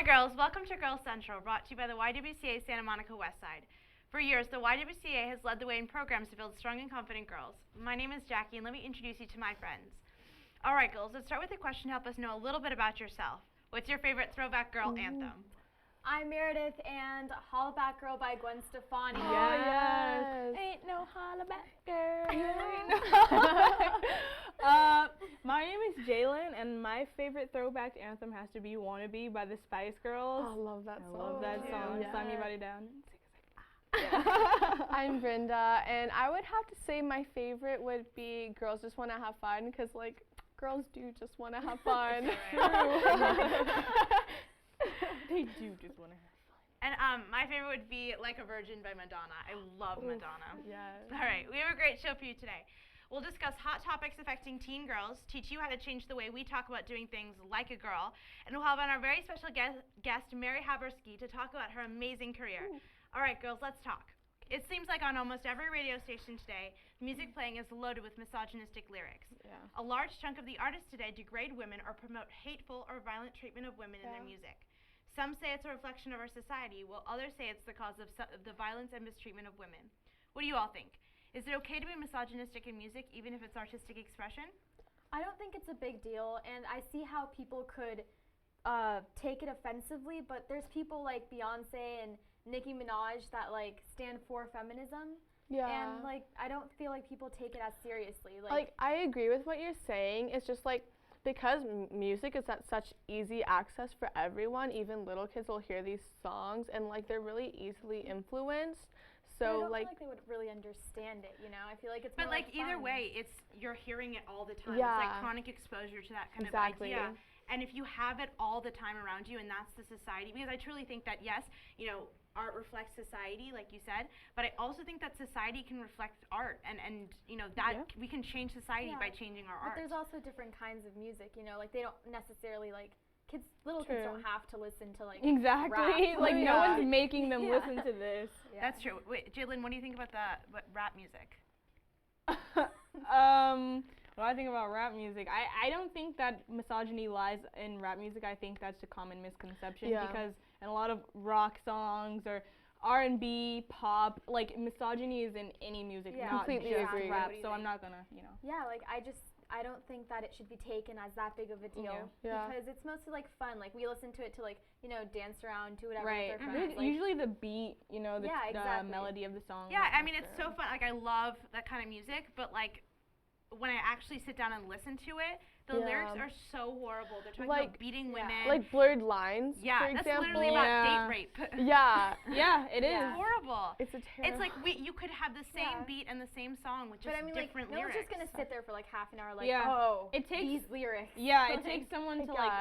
girls, welcome to Girls Central, brought to you by the YWCA Santa Monica Westside. For years, the YWCA has led the way in programs to build strong and confident girls. My name is Jackie, and let me introduce you to my friends. All right, girls, let's start with a question to help us know a little bit about yourself. What's your favorite throwback girl anthem? I'm Meredith, and Hollaback Girl by Gwen Stefani. Oh, yes. Ain't no hollaback girl. My name is Jalen, and my favorite throwback anthem has to be Wannabe by the Spice Girls. I love that song. I love that song. Yes. Slam your body down. I'm Brenda, and I would have to say my favorite would be Girls Just Wanna Have Fun, because, like, girls do just want to have fun. They do just want to have fun. And my favorite would be Like a Virgin by Madonna. I love Madonna. Yes. All right, we have a great show for you today. We'll discuss hot topics affecting teen girls, teach you how to change the way we talk about doing things like a girl, and we'll have on our very special guest Mary Haberski, to talk about her amazing career. Ooh. All right, girls, let's talk. It seems like on almost every radio station today, music playing is loaded with misogynistic lyrics. Yeah. A large chunk of the artists today degrade women or promote hateful or violent treatment of women in their music. Some say it's a reflection of our society, while others say it's the cause of the violence and mistreatment of women. What do you all think? Is it okay to be misogynistic in music, even if it's artistic expression? I don't think it's a big deal, and I see how people could take it offensively, but there's people like Beyonce and Nicki Minaj that like stand for feminism. Yeah. And like I don't feel like people take it as seriously. Like I agree with what you're saying. It's just like because music is at such easy access for everyone, even little kids will hear these songs and like they're really easily influenced. So I don't like feel like they would really understand it, you know? I feel like it's But more like either fun. way, you're hearing it all the time. Yeah. It's like chronic exposure to that kind Exactly. of idea. And if you have it all the time around you, and that's the society, because I truly think that yes, you know, art reflects society, like you said, but I also think that society can reflect art, and you know, that we can change society by changing our art. But there's also different kinds of music, you know, like they don't necessarily like little kids don't have to listen to like exactly rap. like no one's making them listen to this. That's true. Wait, Jalen, what do you think about rap music? When I think about rap music, I don't think that misogyny lies in rap music. I think that's a common misconception because in a lot of rock songs or R&B, pop, like misogyny is in any music, not completely just agree. rap. So I'm not gonna, you know. Yeah, like I don't think that it should be taken as that big of a deal because it's mostly like fun. Like we listen to it to like, you know, dance around, do whatever with their friends. Usually the beat, you know, the melody of the song. Yeah, I mean it's so fun. Like I love that kind of music, but like when I actually sit down and listen to it, the lyrics are so horrible. They're talking about beating women. Like blurred lines, for that's example. literally about date rape. Yeah. It is. It's horrible. It's a terrible. It's like you could have the same beat and the same song with just different lyrics. No one's just gonna sit there for like half an hour like, oh, it takes these lyrics. Yeah, it takes someone to like,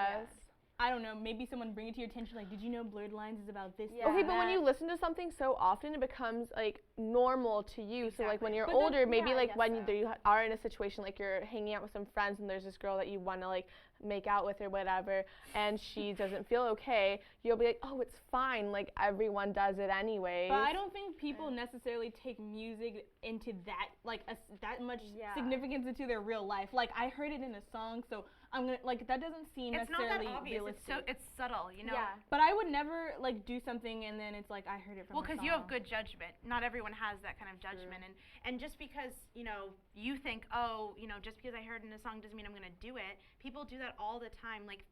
I don't know, maybe someone bring it to your attention like, did you know Blurred Lines is about this? Okay, but when you listen to something so often, it becomes like normal to you. So like when you're older, maybe like when you are in a situation like you're hanging out with some friends and there's this girl that you want to like make out with or whatever, and she doesn't feel okay, you'll be like, oh, it's fine, like everyone does it anyways. But I don't think people necessarily take music into that, like that much significance into their real life. Like I heard it in a song, so I'm gonna, like, that doesn't seem necessarily not that obvious. realistic. It's subtle, you know? Yeah. But I would never like do something and then it's like I heard it from a song. Well, because you have good judgment. Not everyone has that kind of judgment. And just because, you know, you think, oh, you know, just because I heard it in a song doesn't mean I'm going to do it. People do that all the time. Like,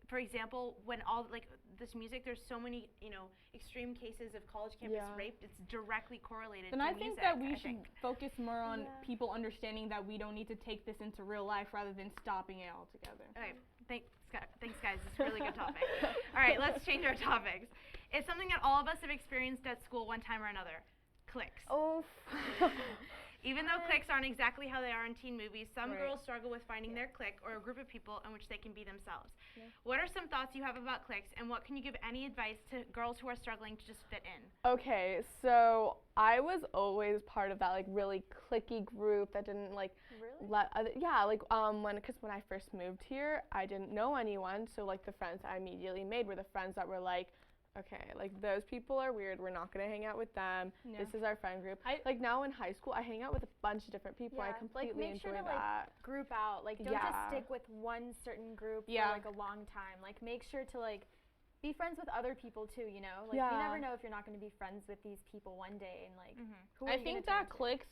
for example, when all, like, this music, there's so many, you know, extreme cases of college campus rape. It's directly correlated to music. And I think that we should focus more on people understanding that we don't need to take this into real life rather than stopping it altogether. Okay, thanks guys. It's a really good topic. All right, let's change our topics. It's something that all of us have experienced at school one time or another. Cliques. Oh. Even though cliques aren't exactly how they are in teen movies, some girls struggle with finding their clique or a group of people in which they can be themselves. What are some thoughts you have about cliques, and what can you give any advice to girls who are struggling to just fit in? Okay, so I was always part of that like really cliquey group that didn't like let other when I first moved here, I didn't know anyone, so like the friends I immediately made were the friends that were like, okay, like those people are weird, we're not gonna hang out with them. This is our friend group. Like now in high school I hang out with a bunch of different people. I completely enjoy that. Like group out. Like don't just stick with one certain group for like a long time. Like make sure to like be friends with other people too, you know? Like, you never know if you're not going to be friends with these people one day, and like, who are I you think gonna turn that to? cliques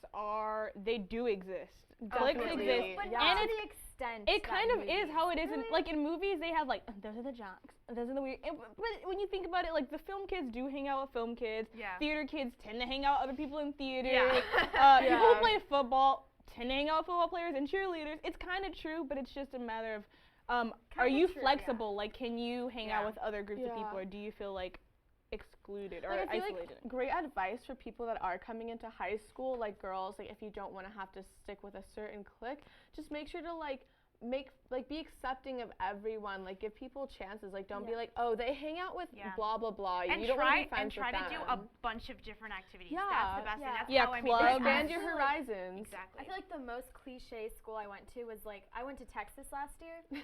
they do exist. Cliques Definitely. exist. But Yeah. not And to the extent. It that kind of is movies- how it is. Really? Like in movies, they have like, those are the jocks, those are the weird. But when you think about it, like the film kids do hang out with film kids. Yeah. Theater kids tend to hang out with other people in theater. Yeah. People who play football tend to hang out with football players and cheerleaders. It's kind of true, but it's just a matter of, are Kinda you true, flexible? Like, can you hang out Yeah. with other groups of people, Yeah. or do you feel like excluded or Like, I feel isolated? like great advice for people that are coming into high school, like girls, like if you don't want to have to stick with a certain clique, just make sure to be accepting of everyone, like give people chances, like don't be like, oh, they hang out with Yeah. blah blah blah, And you don't want to try be friends to with do them. a bunch of different activities. Yeah. That's the best thing. Yeah. That's Yeah, how I made clubs. my Expand friends. your Like, horizons. Exactly. I feel like the most cliche school I went to was like, I went to Texas last year,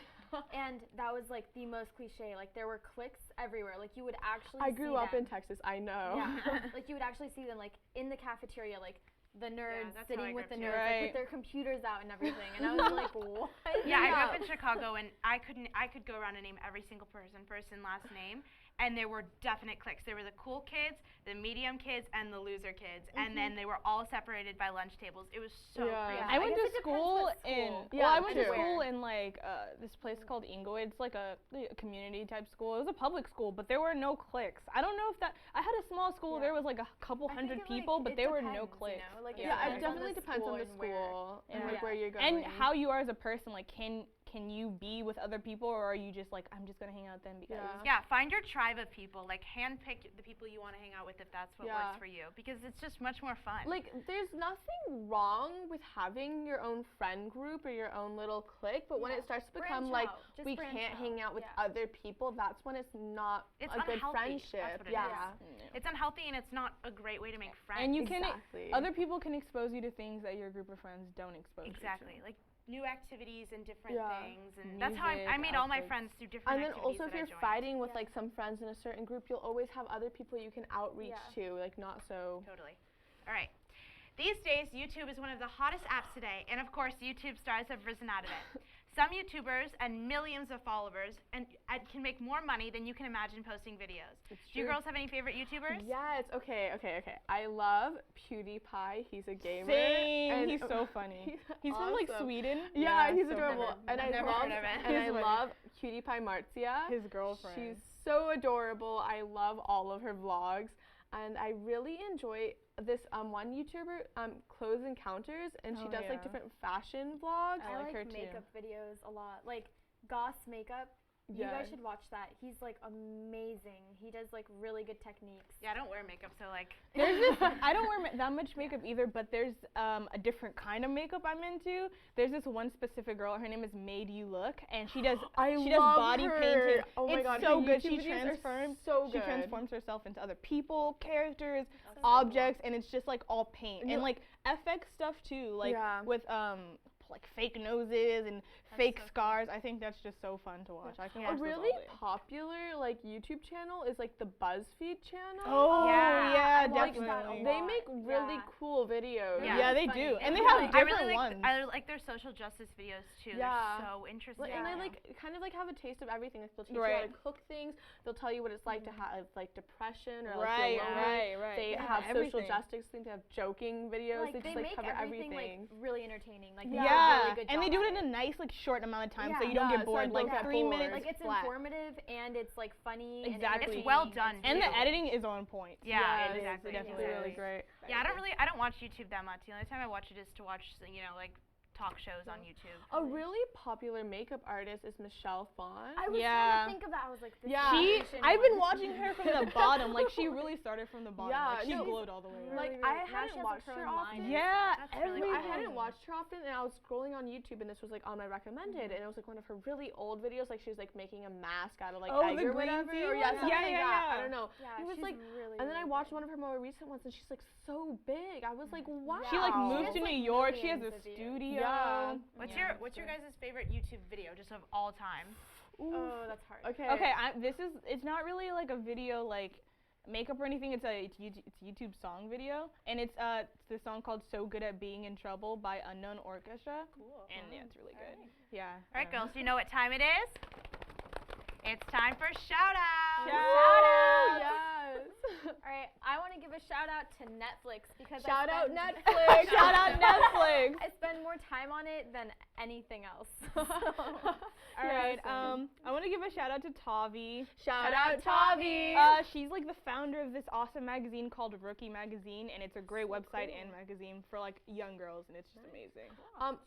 and that was like the most cliche. Like, there were cliques everywhere. Like, you would actually I grew see up in them. Texas, I know. Yeah. Like, you would actually see them like in the cafeteria, like the nerds that's how I sitting with the grew nerds, up like, Right. with their computers out and everything. And I was like, what? Yeah, I grew up in Chicago, and I could go around and name every single person, first and last name, and there were definite cliques. There were the cool kids, the medium kids, and the loser kids, and then they were all separated by lunch tables. It was so Yeah. crazy. I went guess to it depends school what in school. Yeah, I went to too. school in like this place called Inglewood. It's like a community type school. It was a public school, but there were no cliques. I don't know if that. I had a small school. Yeah. There was like a couple I think hundred it, like, people, but it there were no depends, cliques. You know? Like, Yeah. Yeah, it depends on definitely the depends on the and where. school and like Yeah. where you're going. And how you are as a person. Like, can you be with other people, or are you just like, I'm just gonna hang out with them because? Yeah. Yeah, find your tribe of people. Like, handpick the people you want to hang out with if that's what works for you, because it's just much more fun. Like, there's nothing wrong with having your own friend group or your own little clique, but when Yeah. it starts to Branch become like out. Just we branch can't out. hang out with Yeah. other people, that's when it's not It's a good unhealthy. friendship. That's what it yeah. It's unhealthy, and it's not a great way to make friends. And you Exactly. can other people can expose you to things that your group of friends don't expose Exactly. you to. Like new activities and different Yeah. things, and that's how I Music, made all my outfits. friends through different And then activities also if that I you're joined. fighting with Yeah. like some friends in a certain group, you'll always have other people you can outreach Yeah. to, like not so. Totally. All right. These days, YouTube is one of the hottest apps today, and of course, YouTube stars have risen out of it. Some YouTubers and millions of followers and can make more money than you can imagine posting videos. It's Do you true. girls have any favorite YouTubers? Yes. Okay. I love PewDiePie. He's a gamer. Same. and He's so funny. He's from like awesome. Sweden. Yeah, he's so adorable. funny. And I've I never love heard of it. and I He's funny. love PewDiePie Marzia. His girlfriend. She's so adorable. I love all of her vlogs, and I really enjoy this one YouTuber, Clothes Encounters, and she Oh, does yeah. like different fashion vlogs. I like her too. makeup videos a lot. Like Goss makeup. You guys should watch that. He's like amazing. He does like really good techniques. Yeah, I don't wear makeup, so like. There's this. I don't wear that much makeup either, but there's a different kind of makeup I'm into. There's this one specific girl. Her name is Made You Look, and she does I she love does body her. painting. Oh my it's God, so her good. YouTube She videos are transforms. so She good. transforms herself into other people, characters, That's so objects, and it's just like all paint Yeah. and like FX stuff too, like Yeah. with like fake noses and fake so scars. I think that's just so fun to watch. I can Yeah. watch A those really all day. popular like YouTube channel is like the BuzzFeed channel. Oh Yeah, yeah, I watch that a definitely. They lot. make really Yeah. cool videos. Yeah. Yeah, they Funny. do, and And they I have like- I different really ones. I like their social justice videos too. Yeah. They're so interesting. Like, and they Yeah. like kind of like have a taste of everything. Like they'll teach you Right. how to cook things. They'll tell you what it's like to have like depression or like Right, feel lonely. right. They Yeah, have social everything. justice things. They have joking videos. Like, they just they like make cover everything everything. like really entertaining. Like they Yeah. do a Yeah, really good and they job do it at in a nice, like, short amount of time, so Yeah. you don't Yeah, get so bored. I Like don't get 3 bored. minutes. Like it's flat. informative and it's like funny. And Exactly. It's well entertaining. done, It's And the too. editing is on point. Yeah, Yeah, exactly. it is definitely really is. great. Yeah, I don't watch YouTube that much. The only time I watch it is to watch, like talk shows on YouTube. A really popular makeup artist is Michelle Phan. I was Yeah. trying to think of that. I was like, this Yeah. Asian I've been one. watching her from the bottom. Like, she really started from the bottom. Yeah, Like, she no. glowed all the way up. Like, Really, I really- now she hadn't has, watched like, her her own often. line. Yeah, That's really everything. I hadn't watched her often, and I was scrolling on YouTube, and this was like on my recommended, and it was like one of her really old videos. Like she was like making a mask out of like Oh, egg the or green whatever. tea Or one? yeah, something Yeah, like yeah, that. yeah. I don't know. Yeah, It was she's like, really, and then I really watched good. one of her more recent ones, and she's like so big. I was like, wow. She like Wow. moved She to has, New like, York. She has a millions of views. studio. Yeah. What's your guys' favorite YouTube video just of all time? Oh, that's hard. Okay. Okay, it's not really like a video like makeup or anything. It's a YouTube song video, and it's the song called "So Good at Being in Trouble" by Unknown Orchestra. Cool. And yeah, it's really good. Yeah. All right, girls, do you know what time it is? It's time for shout-outs. Shout-outs. Yes. All right, I want to give a shout out to Netflix because Shout I out spend Netflix. Shout out Netflix. I spend more time on it than anything else. All right. I want to give a shout out to Tavi. Shout out Tavi. She's like the founder of this awesome magazine called Rookie Magazine, and it's a great website and magazine for like young girls, and it's just amazing.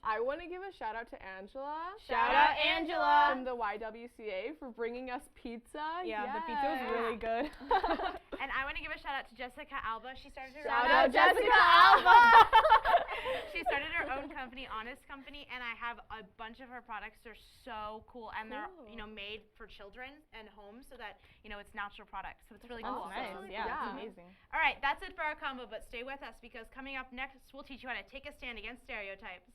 I want to give a shout out to Angela. Shout out Angela from the YWCA for bringing us pizza. Yeah, the pizza was really good. And I want to give a shout out to Jessica Alba. She started her Shout own out Jessica Alba. She started her own company, Honest Company, and I have a bunch of her products. They're so cool, and they're made for children and homes, so that it's natural products. So it's really cool. Nice. Really Yeah, cool. it's amazing. All right, that's it for our combo, but stay with us because coming up next, we'll teach you how to take a stand against stereotypes.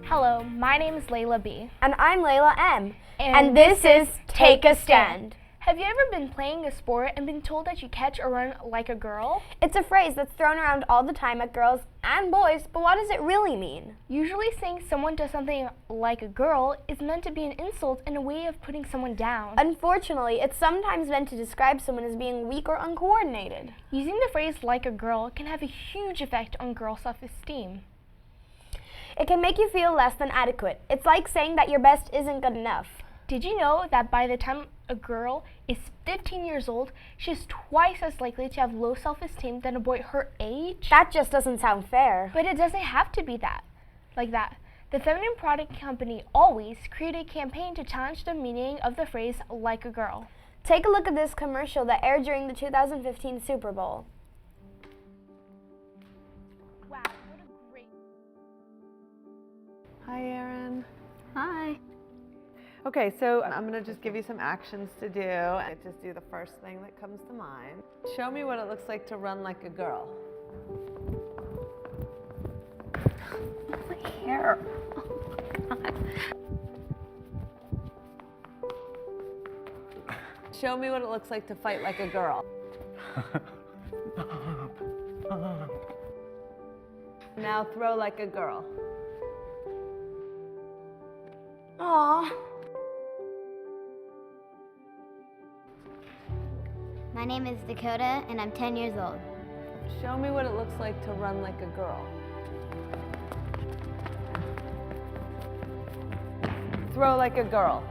Hello, my name is Layla B. And I'm Layla M. And this is Take a Stand. Have you ever been playing a sport and been told that you catch or run like a girl? It's a phrase that's thrown around all the time at girls and boys, but what does it really mean? Usually saying someone does something like a girl is meant to be an insult and a way of putting someone down. Unfortunately, it's sometimes meant to describe someone as being weak or uncoordinated. Using the phrase like a girl can have a huge effect on girl self-esteem. It can make you feel less than adequate. It's like saying that your best isn't good enough. Did you know that by the time a girl is 15 years old, she is twice as likely to have low self-esteem than a boy her age? That just doesn't sound fair. But it doesn't have to be like that. The feminine product company Always created a campaign to challenge the meaning of the phrase like a girl. Take a look at this commercial that aired during the 2015 Super Bowl. Wow, what a great... Hi, Erin. Hi. Okay, so I'm going to just give you some actions to do. And just do the first thing that comes to mind. Show me what it looks like to run like a girl. My hair. Show me what it looks like to fight like a girl. Now throw like a girl. Aww. My name is Dakota, and I'm 10 years old. Show me what it looks like to run like a girl. Throw like a girl.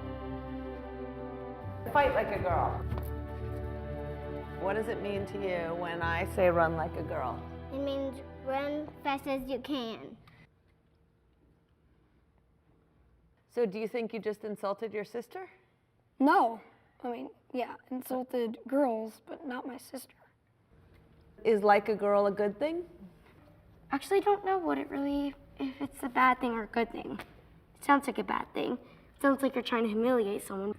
Fight like a girl. What does it mean to you when I say run like a girl? It means run fast as you can. So do you think you just insulted your sister? No. I mean, yeah, insulted girls, but not my sister. Is like a girl a good thing? Actually, I don't know if it's a bad thing or a good thing. It sounds like a bad thing. It sounds like you're trying to humiliate someone.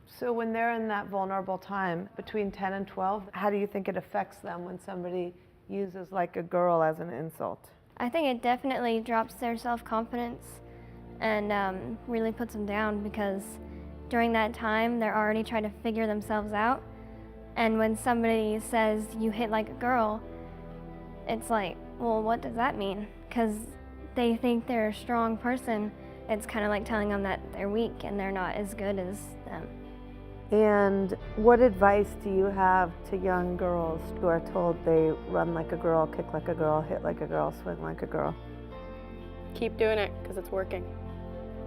So when they're in that vulnerable time between 10 and 12, how do you think it affects them when somebody uses like a girl as an insult? I think it definitely drops their self-confidence and really puts them down because during that time they're already trying to figure themselves out, and when somebody says you hit like a girl, it's like, well, what does that mean? Because they think they're a strong person. It's kind of like telling them that they're weak and they're not as good as them. And what advice do you have to young girls who are told they run like a girl, kick like a girl, hit like a girl, swing like a girl? Keep doing it because it's working.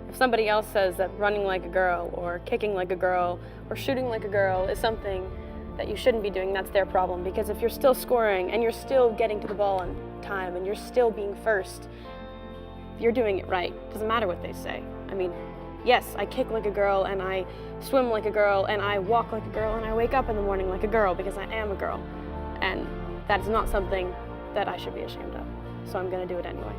If somebody else says that running like a girl or kicking like a girl or shooting like a girl is something that you shouldn't be doing, that's their problem. Because if you're still scoring and you're still getting to the ball on time and you're still being first, you're doing it right. Doesn't matter what they say. I mean, yes, I kick like a girl and I swim like a girl and I walk like a girl and I wake up in the morning like a girl because I am a girl. And that is not something that I should be ashamed of. So I'm going to do it anyway.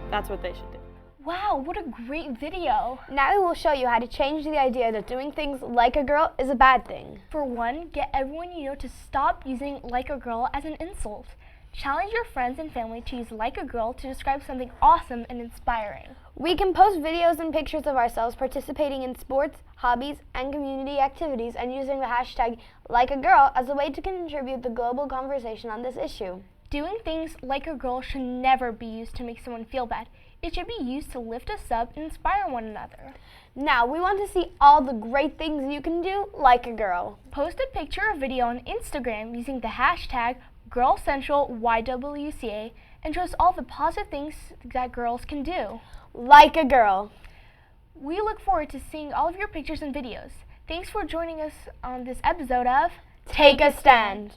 That's what they should do. Wow, what a great video. Now we will show you how to change the idea that doing things like a girl is a bad thing. For one, get everyone you know to stop using like a girl as an insult. Challenge your friends and family to use like a girl to describe something awesome and inspiring. We can post videos and pictures of ourselves participating in sports, hobbies, and community activities and using the hashtag #LikeAGirl as a way to contribute to the global conversation on this issue. Doing things like a girl should never be used to make someone feel bad. It should be used to lift us up and inspire one another. Now, we want to see all the great things you can do like a girl. Post a picture or video on Instagram using the hashtag GirlCentralYWCA and show us all the positive things that girls can do. Like a girl. We look forward to seeing all of your pictures and videos. Thanks for joining us on this episode of Take a Stand.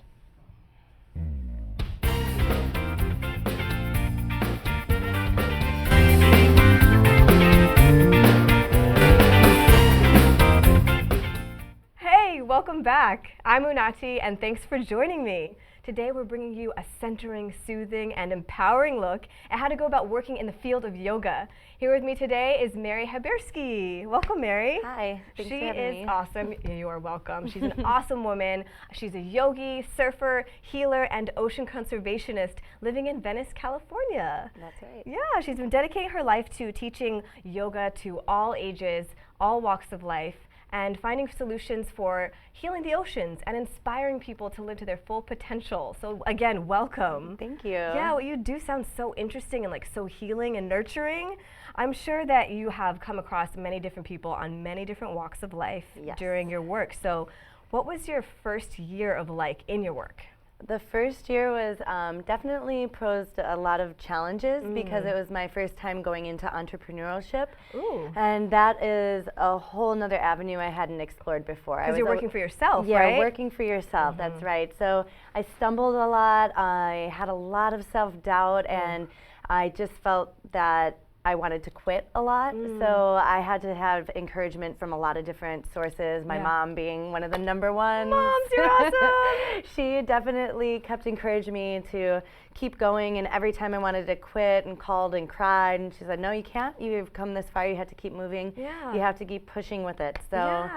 Welcome back. I'm Unati, and thanks for joining me. Today we're bringing you a centering, soothing, and empowering look at how to go about working in the field of yoga. Here with me today is Mary Haberski. Welcome, Mary. Hi. Thanks she for having is me. awesome. You are welcome. She's an awesome woman. She's a yogi, surfer, healer, and ocean conservationist living in Venice, California. That's right. Yeah, she's been dedicating her life to teaching yoga to all ages, all walks of life, and finding solutions for healing the oceans and inspiring people to live to their full potential. So again, welcome. Thank you. Yeah, what you do sounds so interesting and like so healing and nurturing. I'm sure that you have come across many different people on many different walks of life during your work. So what was your first year of like in your work? The first year was definitely posed a lot of challenges because it was my first time going into entrepreneurship. Ooh. And that is a whole nother avenue I hadn't explored before. Because you're working for yourself, yeah, right? Yeah, working for yourself, that's right. So I stumbled a lot, I had a lot of self-doubt, and I just felt that I wanted to quit a lot, so I had to have encouragement from a lot of different sources, my mom being one of the number ones. Moms, you're awesome! She definitely kept encouraging me to keep going, and every time I wanted to quit and called and cried, and she said, no, you can't, you've come this far, you have to keep moving, you have to keep pushing with it. So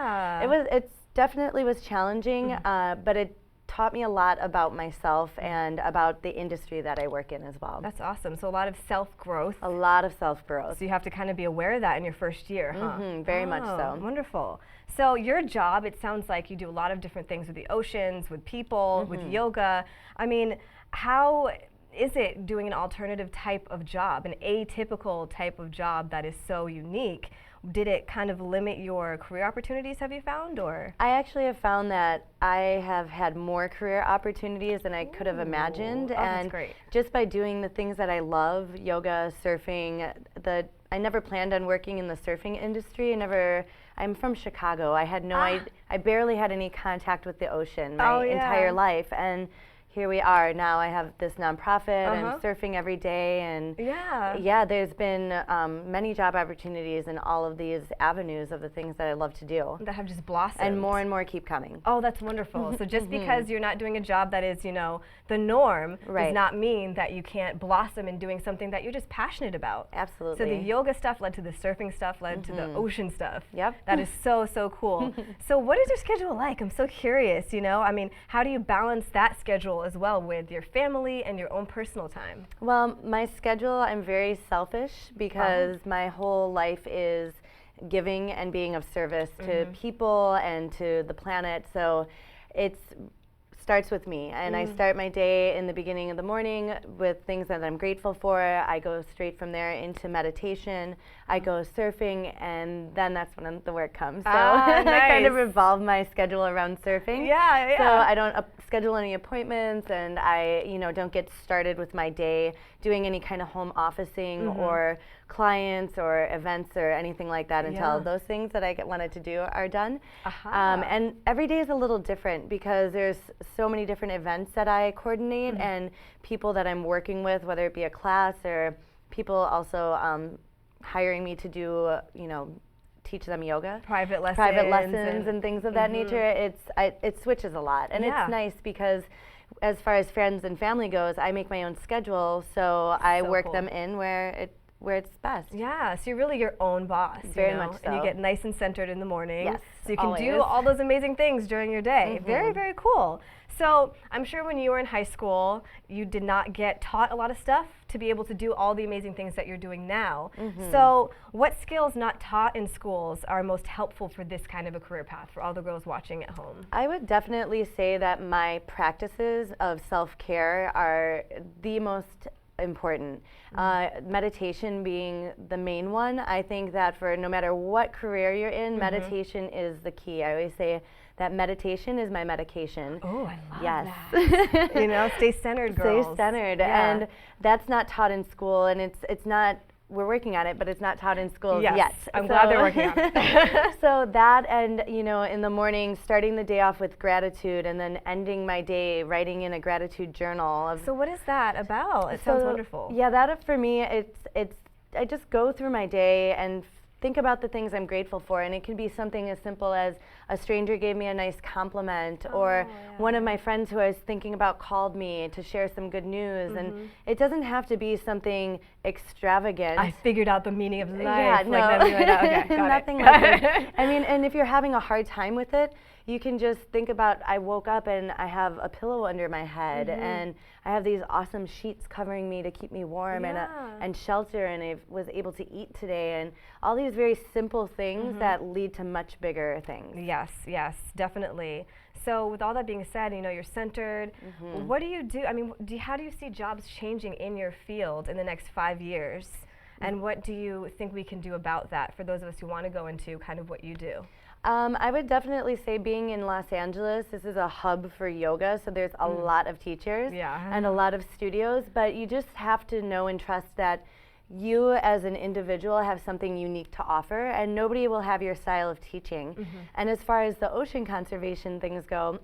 it definitely was challenging, but it taught me a lot about myself and about the industry that I work in as well. That's awesome. So a lot of self-growth. A lot of self-growth. So you have to kind of be aware of that in your first year, huh? Very much so. Wonderful. So your job, it sounds like you do a lot of different things with the oceans, with people, with yoga. I mean, how is it doing an alternative type of job, an atypical type of job that is so unique? Did it kind of limit your career opportunities, have you found, or? I actually have found that I have had more career opportunities than I could have imagined. That's great. Just by doing the things that I love, yoga, surfing, I never planned on working in the surfing industry. I'm from Chicago. I had no idea, I barely had any contact with the ocean my entire life. And here we are. Now I have this nonprofit. I'm surfing every day, and there's been many job opportunities in all of these avenues of the things that I love to do. That have just blossomed. And more keep coming. Oh, that's wonderful. So just because you're not doing a job that is, you know, the norm does not mean that you can't blossom in doing something that you're just passionate about. Absolutely. So the yoga stuff led to the surfing stuff, led to the ocean stuff. Yep. That is so cool. So what is your schedule like? I'm so curious, you know? I mean, how do you balance that schedule as well with your family and your own personal time? Well, my schedule, I'm very selfish because my whole life is giving and being of service to people and to the planet. So it starts with me, and I start my day in the beginning of the morning with things that I'm grateful for. I go straight from there into meditation. I go surfing, and then that's when the work comes. So I kind of revolve my schedule around surfing. So I don't schedule any appointments, and I, don't get started with my day doing any kind of home officing or clients or events or anything like that until those things that I wanted to do are done. And every day is a little different because there's so many different events that I coordinate and people that I'm working with, whether it be a class or people also hiring me to do, teach them yoga. Private lessons and things of that nature. It switches a lot, and it's nice because as far as friends and family goes, I make my own schedule, so I work them in where where it's best. Yeah, so you're really your own boss. Very you know? much so. And you get nice and centered in the morning. Yes, so you can do always. all those amazing things during your day. Very, very cool. So I'm sure when you were in high school, you did not get taught a lot of stuff to be able to do all the amazing things that you're doing now. So what skills not taught in schools are most helpful for this kind of a career path for all the girls watching at home? I would definitely say that my practices of self-care are the most important. Meditation being the main one. I think that for no matter what career you're in, meditation is the key. I always say that meditation is my medication. Oh, I love that. You know, stay centered, girls. Stay centered, Yeah. and that's not taught in school, and it's not. We're working on it, but it's not taught in schools yet. I'm glad they're working on it. So that, and you know, in the morning, starting the day off with gratitude, and then ending my day writing in a gratitude journal. So what is that about? It sounds wonderful. Yeah, that for me, it's. I just go through my day and think about the things I'm grateful for, and it can be something as simple as a stranger gave me a nice compliment, or one of my friends who I was thinking about called me to share some good news, and it doesn't have to be something extravagant. I figured out the meaning of life. Yeah, no, Okay, got nothing it. like that. I mean, and if you're having a hard time with it, you can just think about, I woke up and I have a pillow under my head, and I have these awesome sheets covering me to keep me warm and shelter, and I was able to eat today, and all these very simple things that lead to much bigger things. Yes, yes, definitely. So with all that being said, you know, you're centered. What do you do? I mean, how do you see jobs changing in your field in the next 5 years? And what do you think we can do about that for those of us who want to go into kind of what you do? I would definitely say being in Los Angeles, this is a hub for yoga, so there's a lot of teachers and a lot of studios, but you just have to know and trust that you as an individual have something unique to offer, and nobody will have your style of teaching. And as far as the ocean conservation things go,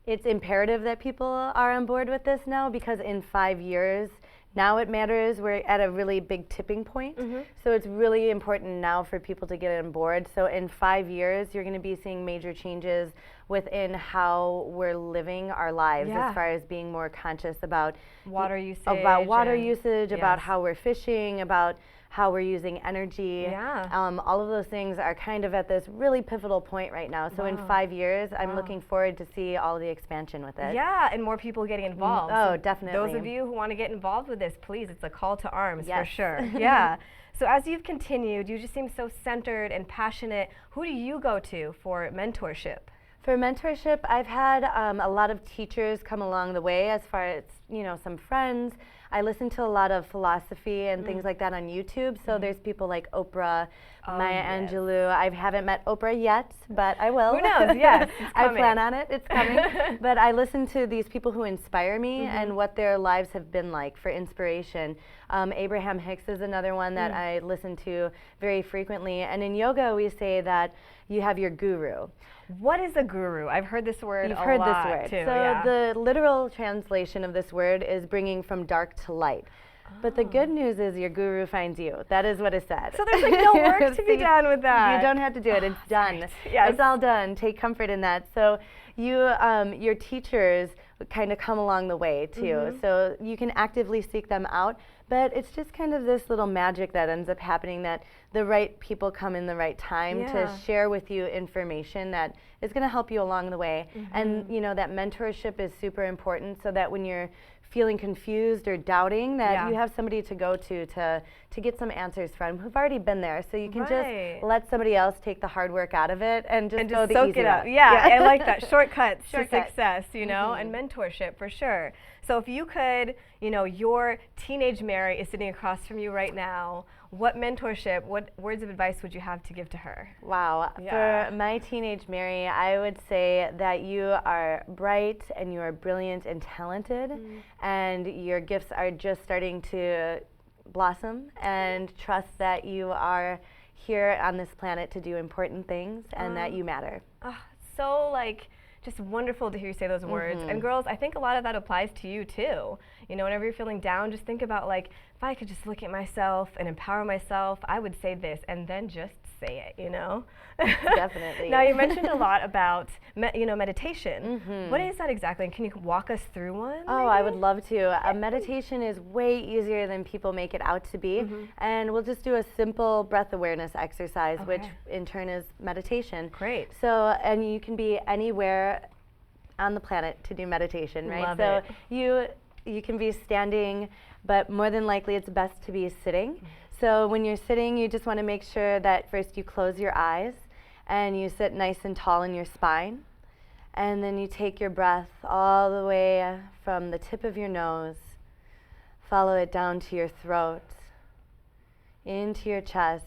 it's imperative that people are on board with this now, because in 5 years, now it matters. We're at a really big tipping point. So it's really important now for people to get on board. So in 5 years, you're going to be seeing major changes within how we're living our lives, as far as being more conscious about water usage, about how we're fishing, about how we're using energy. All of those things are kind of at this really pivotal point right now. So in 5 years, I'm looking forward to see all the expansion with it. Yeah, and more people getting involved. Oh, definitely. Those of you who want to get involved with this, please, it's a call to arms for sure. Yeah. So as you've continued, you just seem so centered and passionate. Who do you go to for mentorship? For mentorship, I've had a lot of teachers come along the way, as far as, you know, some friends. I listen to a lot of philosophy and things like that on YouTube. So there's people like Oprah, Maya Angelou. I haven't met Oprah yet, but I will. Who knows? Yes, I plan on it. It's coming. But I listen to these people who inspire me and what their lives have been like for inspiration. Abraham Hicks is another one that I listen to very frequently. And in yoga, we say that you have your guru. What is a guru? I've heard this word You've a heard lot this word. too. So the literal translation of this word is bringing from dark to light. But the good news is your guru finds you. That is what is said. So there's like no work to be done with that. You don't have to do it. It's done. Yes. It's all done. Take comfort in that. So you, your teachers kind of come along the way too. So you can actively seek them out. But it's just kind of this little magic that ends up happening, that the right people come in the right time to share with you information that is going to help you along the way. And you know, that mentorship is super important, so that when you're feeling confused or doubting, that you have somebody to go to get some answers from who've already been there. So you can just let somebody else take the hard work out of it and just go the soak easy it up. route. Yeah, I like that. Shortcuts to Shortcut. success, you know, and mentorship for sure. So if you could, you know, your teenage Mary is sitting across from you right now, what mentorship, what words of advice would you have to give to her? Wow. For my teenage Mary, I would say that you are bright and you are brilliant and talented, and your gifts are just starting to blossom, and trust that you are here on this planet to do important things and that you matter. So like just wonderful to hear you say those words. And girls, I think a lot of that applies to you too. You know, whenever you're feeling down, just think about like if I could just look at myself and empower myself, I would say this, and then just say it, you know? Definitely. Now, you mentioned a lot about, meditation. What is that exactly? And can you walk us through one? Oh, I would love to. Meditation is way easier than people make it out to be. And we'll just do a simple breath awareness exercise, which in turn is meditation. Great. So, and you can be anywhere on the planet to do meditation, right? Love so it. you can be standing, but more than likely it's best to be sitting. So when you're sitting, you just want to make sure that first you close your eyes and you sit nice and tall in your spine. And then you take your breath all the way from the tip of your nose, follow it down to your throat, into your chest,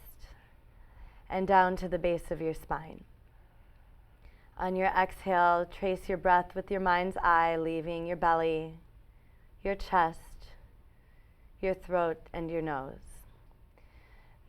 and down to the base of your spine. On your exhale, trace your breath with your mind's eye, leaving your belly, your chest, your throat, and your nose.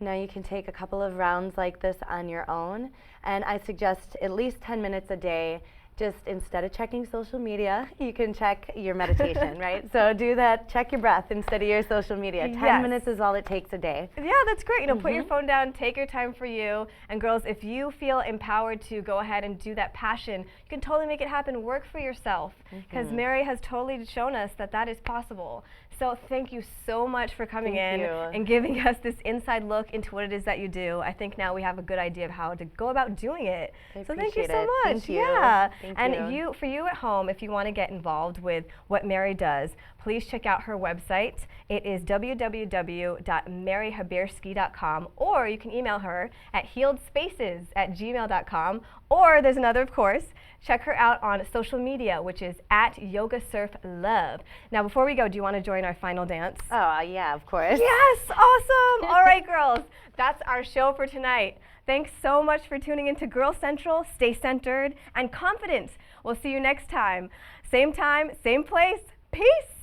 Now you can take a couple of rounds like this on your own, and I suggest at least 10 minutes a day. Just instead of checking social media, you can check your meditation, right? So do that, check your breath instead of your social media. 10 minutes is all it takes a day. Yeah, that's great. Put your phone down, take your time for you. And girls, if you feel empowered to go ahead and do that passion, you can totally make it happen. Work for yourself. Because Mary has totally shown us that that is possible. So thank you so much for coming in and giving us this inside look into what it is that you do. I think now we have a good idea of how to go about doing it. So thank you so much. Thank you. Yeah. Thank and you. For you at home, if you want to get involved with what Mary does, please check out her website. It is www.maryhaberski.com, or you can email her at healedspaces@gmail.com, or there's another, of course. Check her out on social media, which is @YogaSurfLove. Now, before we go, do you want to join our final dance? Oh, yeah, of course. Yes, awesome. All right, girls, that's our show for tonight. Thanks so much for tuning into Girl Central. Stay centered and confident. We'll see you next time. Same place. Peace.